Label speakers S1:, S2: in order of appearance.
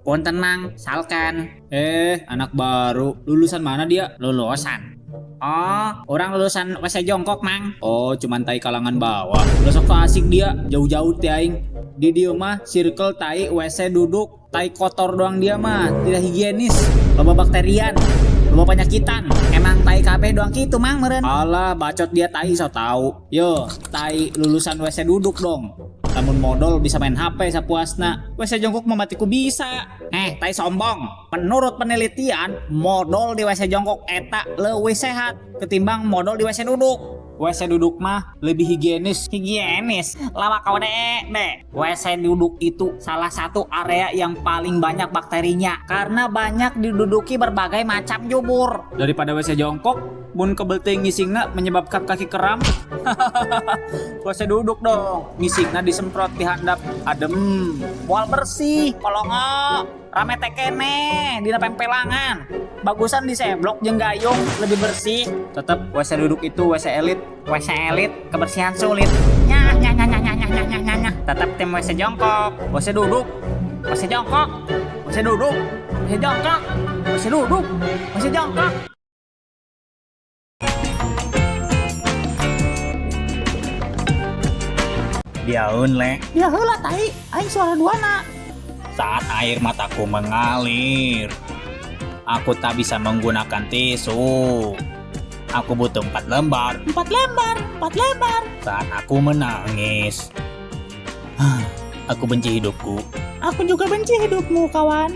S1: Pohon tenang, salkan.
S2: Anak baru. Lulusan mana dia?
S1: Lulusan. Oh, orang lulusan WC jongkok, Mang.
S2: Oh, cuman tai kalangan bawah. Udah sok asik dia. Jauh-jauh ti aing. Di dia mah circle tai WC duduk. Tai kotor doang dia mah. Tidak higienis.
S1: Loba bakterian, loba penyakitan. Emang tai KB doang gitu, Mang, meureun.
S2: Alah, bacot dia tai so tahu. Yo, tai lulusan WC duduk dong. Namun modal bisa main HP sapuasna. WC jongkok mah matiku bisa.
S1: Tai sombong. Menurut penelitian, modal di WC jongkok eta leuwih sehat ketimbang modal di WC duduk.
S2: WC duduk mah lebih higienis.
S1: Higienis, lama kau deh. WC duduk itu salah satu area yang paling banyak bakterinya karena banyak diduduki berbagai macam jubur.
S2: Daripada WC jongkok, mun kebelting ngisingna menyebabkan kaki kram. WC duduk dong, ngisingna disemprot di handap adem.
S1: Mual bersih, kolongo, rame tekene, dina pempelangan. Bagusan diseblok jeung gayung lebih bersih.
S2: Tetap WC duduk itu WC elit.
S1: WC elit, kebersihan sulit. Nyah. Tetap tim WC jongkok.
S2: WC duduk,
S1: WC jongkok.
S2: WC duduk,
S1: WC jongkok.
S2: WC duduk.
S1: WC jongkok.
S2: Diaun le.
S1: Ya heula tai, aing suara duana.
S2: Saat air mataku mengalir, aku tak bisa menggunakan tisu. Aku butuh 4 lembar.
S1: 4 lembar.
S2: Saat aku menangis, aku benci hidupku.
S1: Aku juga benci hidupmu, kawan.